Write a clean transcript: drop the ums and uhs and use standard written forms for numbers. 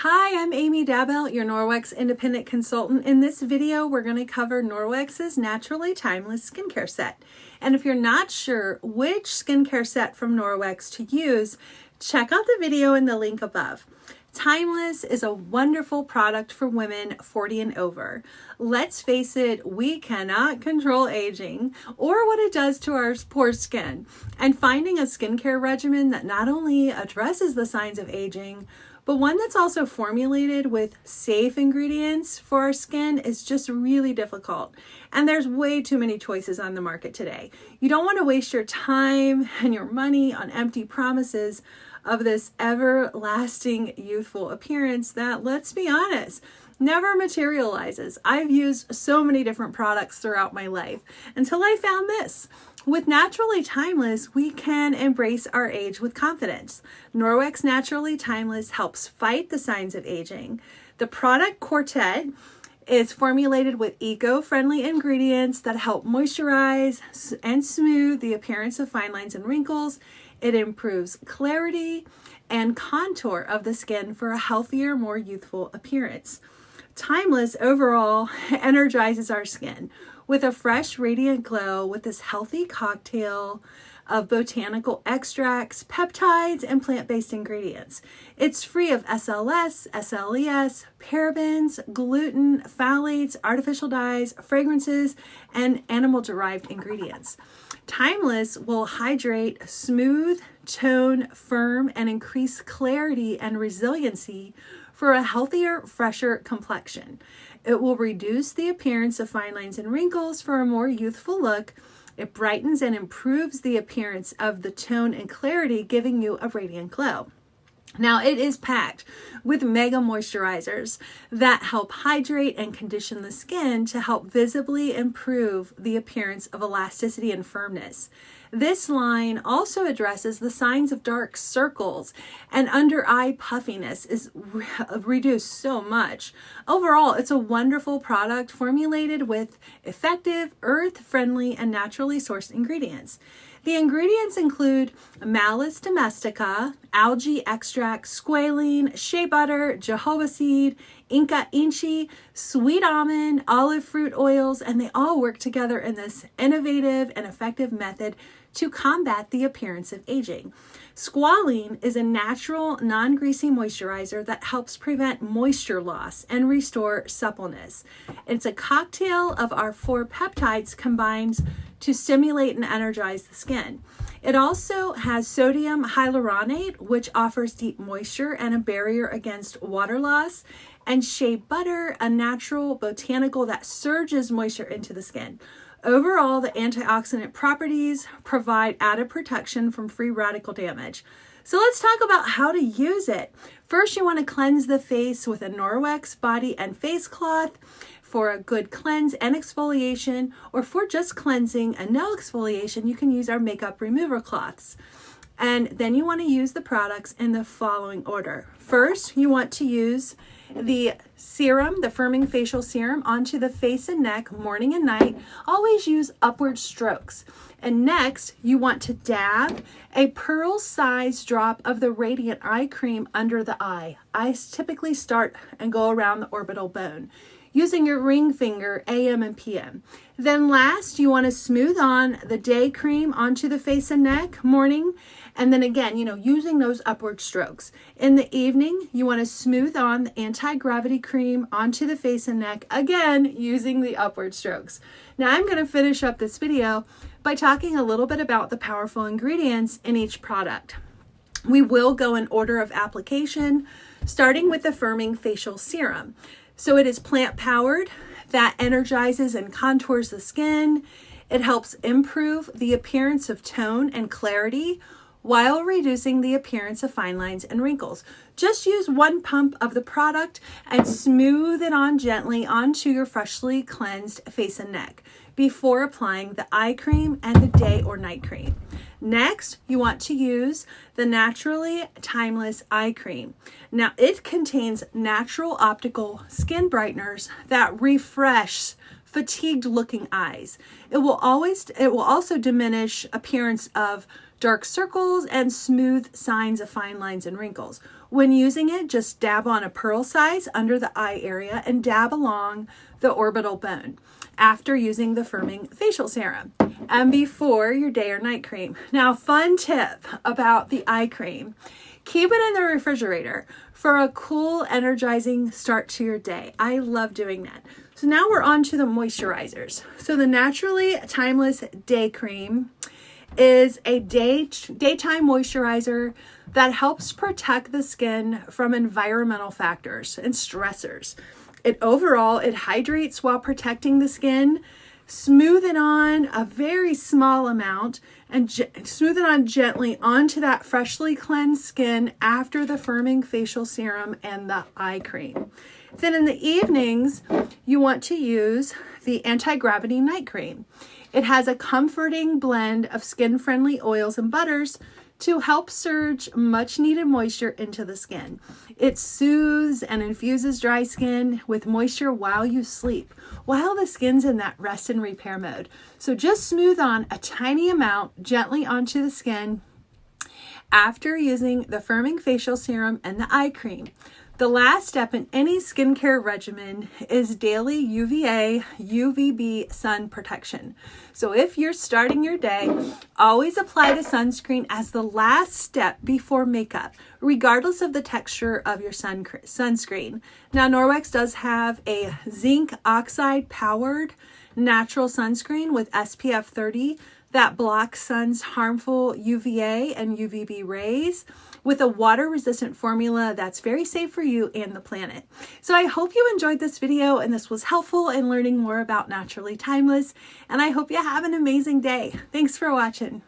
Hi, I'm Amy Dabell, your Norwex independent consultant. In this video, we're going to cover Norwex's Naturally Timeless skincare set. And if you're not sure which skincare set from Norwex to use, check out the video in the link above. Timeless is a wonderful product for women 40 and over. Let's face it, we cannot control aging or what it does to our poor skin. And finding a skincare regimen that not only addresses the signs of aging, but one that's also formulated with safe ingredients for our skin is just really difficult. And there's way too many choices on the market today. You don't want to waste your time and your money on empty promises of this everlasting youthful appearance that, let's be honest, never materializes. I've used so many different products throughout my life until I found this. With Naturally Timeless, we can embrace our age with confidence. Norwex Naturally Timeless helps fight the signs of aging. The product quartet is formulated with eco-friendly ingredients that help moisturize and smooth the appearance of fine lines and wrinkles. It improves clarity and contour of the skin for a healthier, more youthful appearance. Timeless overall energizes our skin with a fresh, radiant glow with this healthy cocktail of botanical extracts, peptides, and plant-based ingredients. It's free of SLS, SLES, parabens, gluten, phthalates, artificial dyes, fragrances, and animal-derived ingredients. Timeless will hydrate, smooth, tone, firm, and increase clarity and resiliency for a healthier, fresher complexion. It will reduce the appearance of fine lines and wrinkles for a more youthful look. It brightens and improves the appearance of the tone and clarity, giving you a radiant glow. Now, it is packed with mega moisturizers that help hydrate and condition the skin to help visibly improve the appearance of elasticity and firmness. This line also addresses the signs of dark circles and under eye puffiness is reduced so much. Overall, it's a wonderful product formulated with effective, earth-friendly, and naturally sourced ingredients. The ingredients include Malus domestica, algae extract, squalene, shea butter, jojoba seed, Inca inchi, sweet almond, olive fruit oils, and they all work together in this innovative and effective method to combat the appearance of aging. Squalene is a natural, non-greasy moisturizer that helps prevent moisture loss and restore suppleness. It's a cocktail of our 4 peptides combined to stimulate and energize the skin. It also has sodium hyaluronate, which offers deep moisture and a barrier against water loss, and shea butter, a natural botanical that surges moisture into the skin. Overall, the antioxidant properties provide added protection from free radical damage. So let's talk about how to use it. First, you want to cleanse the face with a Norwex body and face cloth for a good cleanse and exfoliation, or for just cleansing and no exfoliation, you can use our makeup remover cloths. And then you want to use the products in the following order. First, you want to use the serum, the firming facial serum, onto the face and neck morning and night. Always use upward strokes. And next, you want to dab a pearl-sized drop of the Radiant Eye Cream under the eye. Eyes typically start and go around the orbital bone, using your ring finger, AM and PM. Then last, you want to smooth on the day cream onto the face and neck, morning, and then again, using those upward strokes. In the evening, you want to smooth on the anti-gravity cream onto the face and neck, again, using the upward strokes. Now, I'm going to finish up this video by talking a little bit about the powerful ingredients in each product. We will go in order of application, starting with the firming facial serum. So it is plant-powered, that energizes and contours the skin. It helps improve the appearance of tone and clarity while reducing the appearance of fine lines and wrinkles. Just use 1 pump of the product and smooth it on gently onto your freshly cleansed face and neck before applying the eye cream and the day or night cream. Next, you want to use the Naturally Timeless Eye Cream. Now, it contains natural optical skin brighteners that refresh fatigued looking eyes. It will also diminish appearance of dark circles and smooth signs of fine lines and wrinkles. When using it, just dab on a pearl size under the eye area and dab along the orbital bone after using the firming facial serum and before your day or night cream. Now, fun tip about the eye cream. Keep it in the refrigerator for a cool, energizing start to your day. I love doing that. So now we're on to the moisturizers. So the Naturally Timeless Day Cream is a daytime moisturizer that helps protect the skin from environmental factors and stressors. It hydrates while protecting the skin. Smooth it on a very small amount and smooth it on gently onto that freshly cleansed skin after the firming facial serum and the eye cream. Then in the evenings, you want to use the anti-gravity night cream. It has a comforting blend of skin-friendly oils and butters to help surge much needed moisture into the skin. It soothes and infuses dry skin with moisture while you sleep, while the skin's in that rest and repair mode. So just smooth on a tiny amount gently onto the skin after using the firming facial serum and the eye cream. The last step in any skincare regimen is daily UVA, UVB sun protection. So if you're starting your day, always apply the sunscreen as the last step before makeup, regardless of the texture of your sunscreen. Now, Norwex does have a zinc oxide powered natural sunscreen with SPF 30 that blocks sun's harmful UVA and UVB rays with a water-resistant formula that's very safe for you and the planet. So I hope you enjoyed this video and this was helpful in learning more about Naturally Timeless, and I hope you have an amazing day. Thanks for watching.